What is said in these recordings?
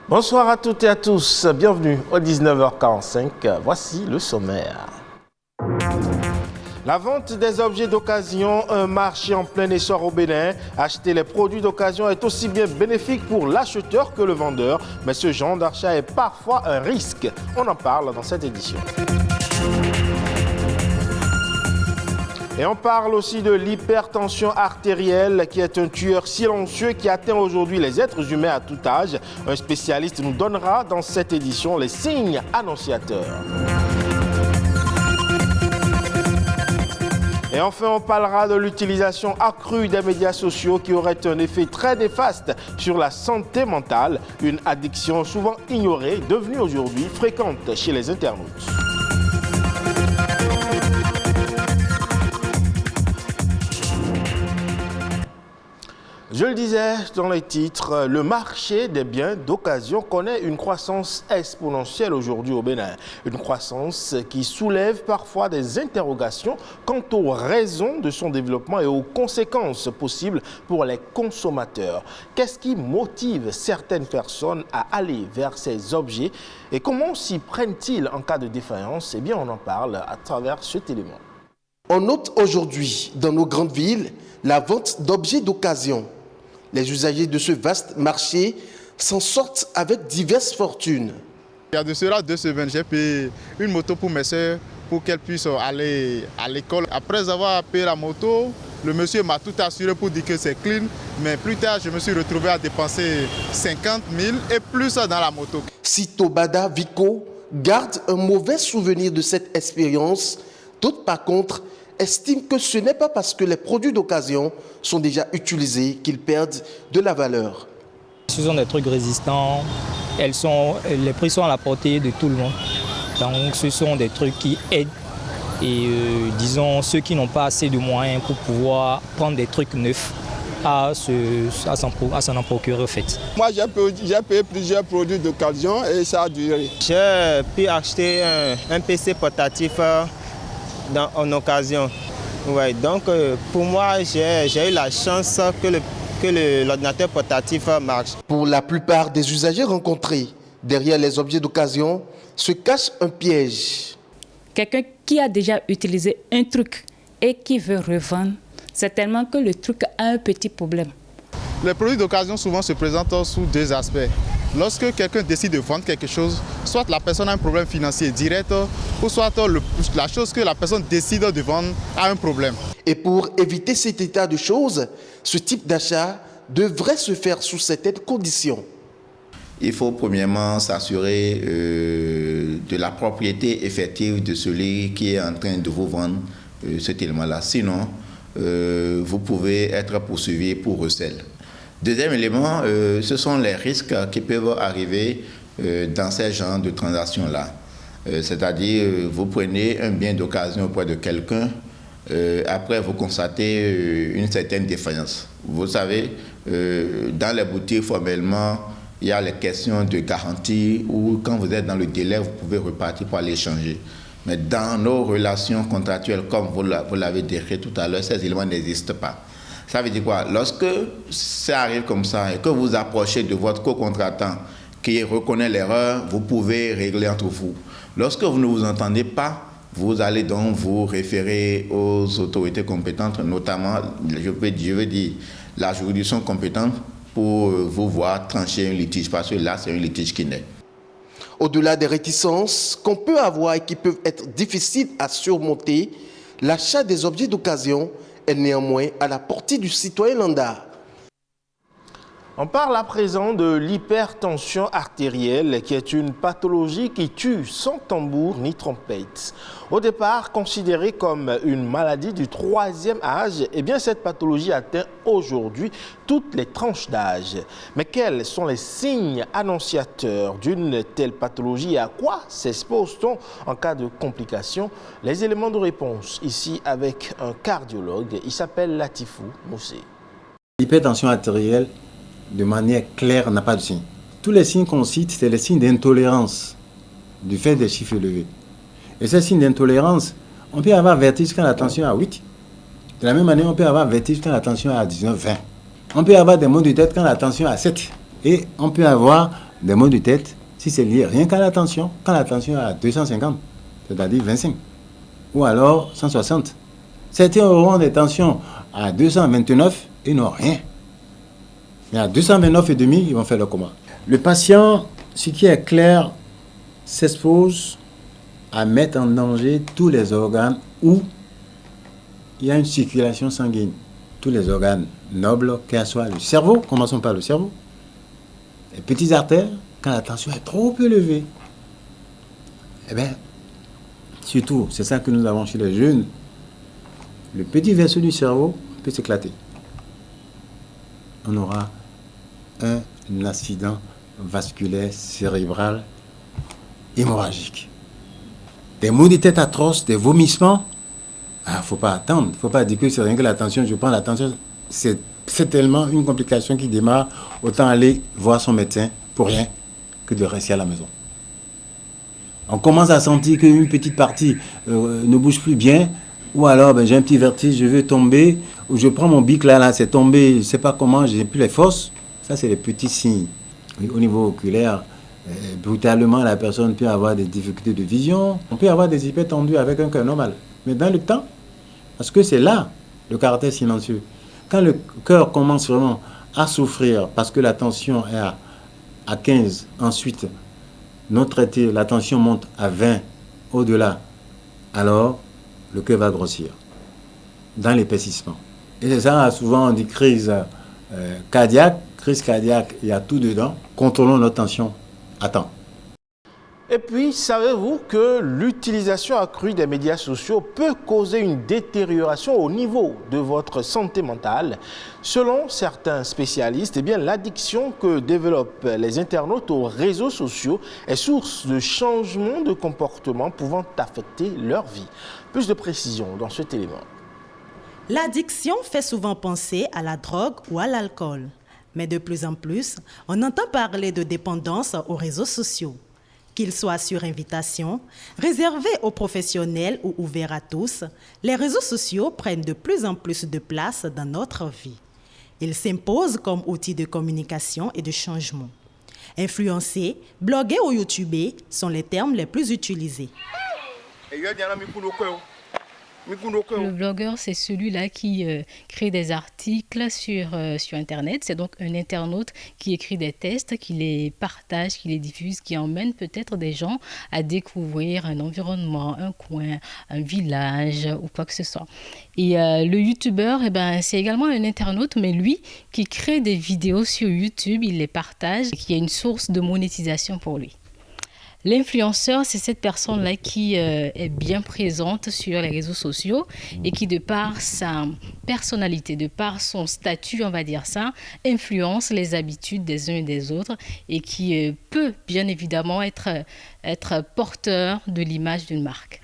Bonsoir à toutes et à tous, bienvenue au 19h45, voici le sommaire. La vente des objets d'occasion, un marché en plein essor au Bénin. Acheter les produits d'occasion est aussi bien bénéfique pour l'acheteur que le vendeur, mais ce genre d'achat est parfois un risque. On en parle dans cette édition. Et on parle aussi de l'hypertension artérielle qui est un tueur silencieux qui atteint aujourd'hui les êtres humains à tout âge. Un spécialiste nous donnera dans cette édition les signes annonciateurs. Et enfin, on parlera de l'utilisation accrue des médias sociaux qui aurait un effet très néfaste sur la santé mentale, une addiction souvent ignorée, devenue aujourd'hui fréquente chez les internautes. Je le disais dans les titres, le marché des biens d'occasion connaît une croissance exponentielle aujourd'hui au Bénin. Une croissance qui soulève parfois des interrogations quant aux raisons de son développement et aux conséquences possibles pour les consommateurs. Qu'est-ce qui motive certaines personnes à aller vers ces objets et comment s'y prennent-ils en cas de défaillance? Eh bien, on en parle à travers cet élément. On note aujourd'hui dans nos grandes villes la vente d'objets d'occasion. Les usagers de ce vaste marché s'en sortent avec diverses fortunes. Il y a de cela 2 semaines, j'ai payé une moto pour mes soeurs pour qu'elles puissent aller à l'école. Après avoir payé la moto, le monsieur m'a tout assuré pour dire que c'est clean. Mais plus tard, je me suis retrouvé à dépenser 50 000 et plus dans la moto. Sito Bada Vico garde un mauvais souvenir de cette expérience. D'autres, par contre, estiment que ce n'est pas parce que les produits d'occasion sont déjà utilisés qu'ils perdent de la valeur. Ce sont des trucs résistants, les prix sont à la portée de tout le monde. Donc ce sont des trucs qui aident et disons ceux qui n'ont pas assez de moyens pour pouvoir prendre des trucs neufs à s'en en procurer en fait. Moi j'ai payé plusieurs produits d'occasion et ça a duré. J'ai pu acheter un PC portatif en occasion. Ouais, donc pour moi, j'ai eu la chance que l'ordinateur portatif marche. Pour la plupart des usagers rencontrés, derrière les objets d'occasion se cache un piège. Quelqu'un qui a déjà utilisé un truc et qui veut revendre, c'est tellement que le truc a un petit problème. Les produits d'occasion souvent se présentent sous 2 aspects. Lorsque quelqu'un décide de vendre quelque chose, soit la personne a un problème financier direct, ou soit la chose que la personne décide de vendre a un problème. Et pour éviter cet état de choses, ce type d'achat devrait se faire sous certaines conditions. Il faut premièrement s'assurer de la propriété effective de celui qui est en train de vous vendre cet élément-là. Sinon, vous pouvez être poursuivi pour recel. Deuxième élément, ce sont les risques qui peuvent arriver dans ces genres de transactions-là. C'est-à-dire, vous prenez un bien d'occasion auprès de quelqu'un, après vous constatez une certaine défaillance. Vous savez, dans les boutiques, formellement, il y a les questions de garantie où quand vous êtes dans le délai, vous pouvez repartir pour aller changer. Mais dans nos relations contractuelles, comme vous l'avez décrit tout à l'heure, ces éléments n'existent pas. Ça veut dire quoi? Lorsque ça arrive comme ça et que vous approchez de votre co-contractant qui reconnaît l'erreur, vous pouvez régler entre vous. Lorsque vous ne vous entendez pas, vous allez donc vous référer aux autorités compétentes, notamment, je veux dire, la juridiction compétente pour vous voir trancher un litige, parce que là, c'est un litige qui naît. Au-delà des réticences qu'on peut avoir et qui peuvent être difficiles à surmonter, l'achat des objets d'occasion est néanmoins à la portée du citoyen lambda. On parle à présent de l'hypertension artérielle qui est une pathologie qui tue sans tambour ni trompette. Au départ considérée comme une maladie du 3e âge, eh bien cette pathologie atteint aujourd'hui toutes les tranches d'âge. Mais quels sont les signes annonciateurs d'une telle pathologie et à quoi s'expose-t-on en cas de complications? Les éléments de réponse ici avec un cardiologue, il s'appelle Latifou Moussé. L'hypertension artérielle, de manière claire, n'a pas de signe. Tous les signes qu'on cite, c'est les signes d'intolérance du fait des chiffres élevés. Et ces signes d'intolérance, on peut avoir vertige quand la tension est à 8. De la même manière, on peut avoir vertige quand la tension est à 19, 20. On peut avoir des maux de tête quand la tension est à 7. Et on peut avoir des maux de tête si c'est lié rien qu'à l'attention. Quand l'attention est à 250, c'est-à-dire 25, ou alors 160. Certains auront des tensions à 229 et n'ont rien. Mais à 229,5, ils vont faire le coma. Le patient, ce qui est clair, s'expose à mettre en danger tous les organes où il y a une circulation sanguine. Tous les organes nobles, qu'elle soit le cerveau, commençons par le cerveau, les petites artères, quand la tension est trop élevée. Eh bien, surtout, c'est ça que nous avons chez les jeunes, le petit vaisseau du cerveau peut s'éclater. On aura un accident vasculaire cérébral hémorragique. Des maux de tête atroces, des vomissements. Il ne faut pas attendre. Il ne faut pas dire que c'est rien que la tension. Je prends la tension. C'est tellement une complication qui démarre. Autant aller voir son médecin pour rien que de rester à la maison. On commence à sentir qu'une petite partie ne bouge plus bien. Ou alors, j'ai un petit vertige, je veux tomber. Ou je prends mon bic là, c'est tombé, je ne sais pas comment, je n'ai plus les forces. Ça, c'est les petits signes. Au niveau oculaire, brutalement, la personne peut avoir des difficultés de vision. On peut avoir des hypertendus avec un cœur normal. Mais dans le temps, parce que c'est là le caractère silencieux. Quand le cœur commence vraiment à souffrir parce que la tension est à 15, ensuite, non traité, la tension monte à 20, au-delà, alors le cœur va grossir dans l'épaississement. Et c'est ça, souvent on dit crise cardiaque. Crise cardiaque, il y a tout dedans. Contrôlons notre tension à temps. Et puis, savez-vous que l'utilisation accrue des médias sociaux peut causer une détérioration au niveau de votre santé mentale? Selon certains spécialistes, eh bien, l'addiction que développent les internautes aux réseaux sociaux est source de changements de comportement pouvant affecter leur vie. Plus de précision dans cet élément. L'addiction fait souvent penser à la drogue ou à l'alcool. Mais de plus en plus, on entend parler de dépendance aux réseaux sociaux. Qu'ils soient sur invitation, réservés aux professionnels ou ouverts à tous, les réseaux sociaux prennent de plus en plus de place dans notre vie. Ils s'imposent comme outil de communication et de changement. Influencer, bloguer ou youtuber sont les termes les plus utilisés. Le blogueur, c'est celui-là qui crée des articles sur Internet. C'est donc un internaute qui écrit des textes, qui les partage, qui les diffuse, qui emmène peut-être des gens à découvrir un environnement, un coin, un village ou quoi que ce soit. Et le youtubeur, c'est également un internaute, mais lui qui crée des vidéos sur YouTube, il les partage, et qui est une source de monétisation pour lui. L'influenceur, c'est cette personne-là qui est bien présente sur les réseaux sociaux et qui, de par sa personnalité, de par son statut, on va dire ça, influence les habitudes des uns et des autres et qui peut bien évidemment être porteur de l'image d'une marque.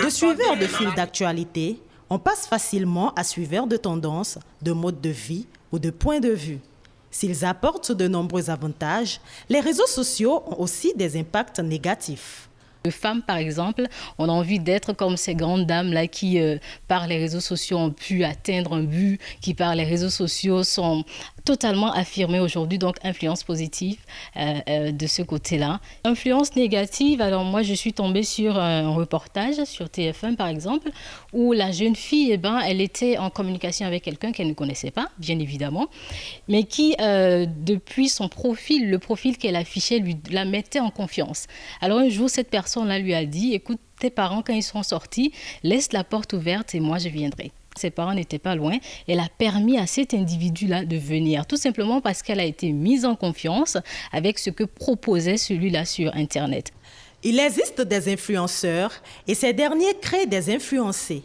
De suiveurs de fil d'actualité, on passe facilement à suiveurs de tendances, de mode de vie ou de points de vue. S'ils apportent de nombreux avantages, les réseaux sociaux ont aussi des impacts négatifs. De femmes, par exemple, on a envie d'être comme ces grandes dames-là qui, par les réseaux sociaux, ont pu atteindre un but, qui, par les réseaux sociaux, sont totalement affirmées aujourd'hui, donc influence positive de ce côté-là. Influence négative, alors moi, je suis tombée sur un reportage sur TF1, par exemple, où la jeune fille, elle était en communication avec quelqu'un qu'elle ne connaissait pas, bien évidemment, mais qui, depuis son profil, le profil qu'elle affichait, la mettait en confiance. Alors un jour, cette personne-là lui a dit, écoute, tes parents, quand ils seront sortis, laisse la porte ouverte et moi, je viendrai. Ses parents n'étaient pas loin. Elle a permis à cet individu-là de venir, tout simplement parce qu'elle a été mise en confiance avec ce que proposait celui-là sur Internet. Il existe des influenceurs et ces derniers créent des influencés.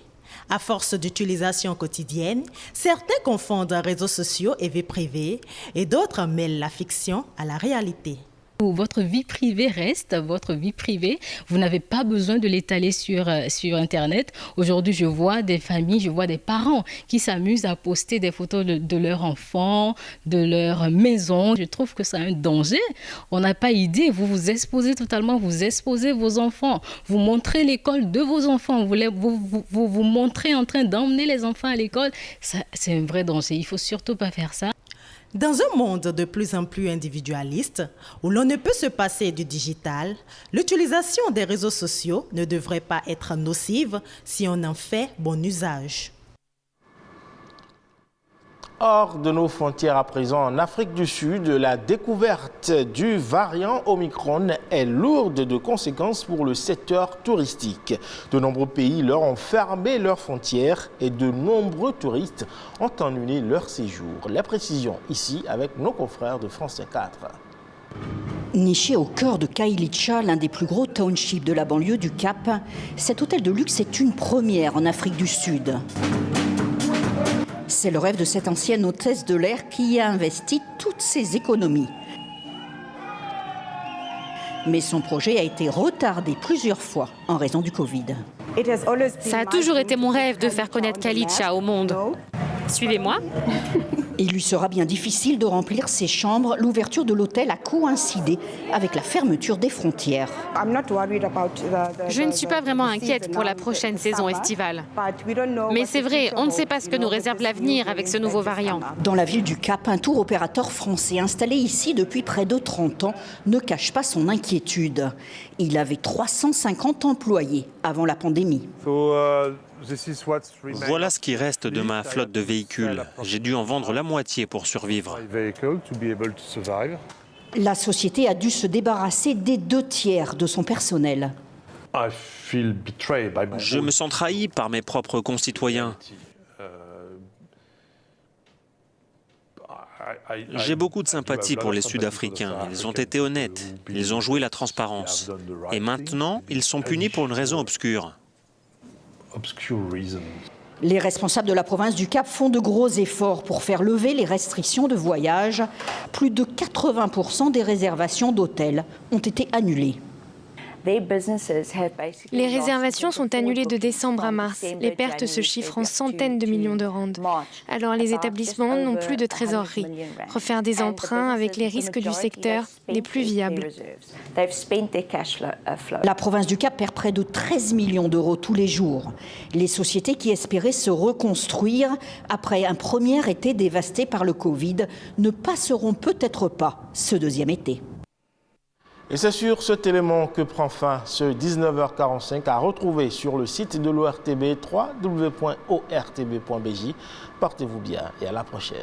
À force d'utilisation quotidienne, certains confondent réseaux sociaux et vie privée et d'autres mêlent la fiction à la réalité. Votre vie privée reste votre vie privée. Vous n'avez pas besoin de l'étaler sur Internet. Aujourd'hui, je vois des familles, je vois des parents qui s'amusent à poster des photos de leurs enfants, de leur maison. Je trouve que c'est un danger. On n'a pas idée. Vous vous exposez totalement, vous exposez vos enfants. Vous montrez l'école de vos enfants. Vous montrez en train d'emmener les enfants à l'école. C'est un vrai danger. Il ne faut surtout pas faire ça. Dans un monde de plus en plus individualiste, où l'on ne peut se passer du digital, l'utilisation des réseaux sociaux ne devrait pas être nocive si on en fait bon usage. Hors de nos frontières à présent, en Afrique du Sud, la découverte du variant Omicron est lourde de conséquences pour le secteur touristique. De nombreux pays leur ont fermé leurs frontières et de nombreux touristes ont annulé leur séjour. Les précisions ici avec nos confrères de France 4. Niché au cœur de Kailicha, l'un des plus gros townships de la banlieue du Cap, cet hôtel de luxe est une première en Afrique du Sud. C'est le rêve de cette ancienne hôtesse de l'air qui y a investi toutes ses économies. Mais son projet a été retardé plusieurs fois en raison du Covid. Ça a toujours été mon rêve de faire connaître Kailicha au monde. Suivez-moi. Il lui sera bien difficile de remplir ses chambres. L'ouverture de l'hôtel a coïncidé avec la fermeture des frontières. Je ne suis pas vraiment inquiète pour la prochaine saison estivale. Mais c'est vrai, on ne sait pas ce que nous réserve l'avenir avec ce nouveau variant. Dans la ville du Cap, un tour opérateur français installé ici depuis près de 30 ans ne cache pas son inquiétude. Il avait 350 employés avant la pandémie. Voilà ce qui reste de ma flotte de véhicules. J'ai dû en vendre la moitié pour survivre. La société a dû se débarrasser des 2/3 de son personnel. Je me sens trahi par mes propres concitoyens. J'ai beaucoup de sympathie pour les Sud-Africains. Ils ont été honnêtes. Ils ont joué la transparence. Et maintenant, ils sont punis pour une raison obscure. Les responsables de la province du Cap font de gros efforts pour faire lever les restrictions de voyage. Plus de 80% des réservations d'hôtels ont été annulées. Les réservations sont annulées de décembre à mars. Les pertes se chiffrent en centaines de millions de rands. Alors les établissements n'ont plus de trésorerie. Refaire des emprunts avec les risques du secteur n'est plus viable. La province du Cap perd près de 13 millions d'euros tous les jours. Les sociétés qui espéraient se reconstruire après un premier été dévasté par le Covid ne passeront peut-être pas ce deuxième été. Et c'est sur cet élément que prend fin ce 19h45 à retrouver sur le site de l'ORTB, www.ortb.bj. Portez-vous bien et à la prochaine.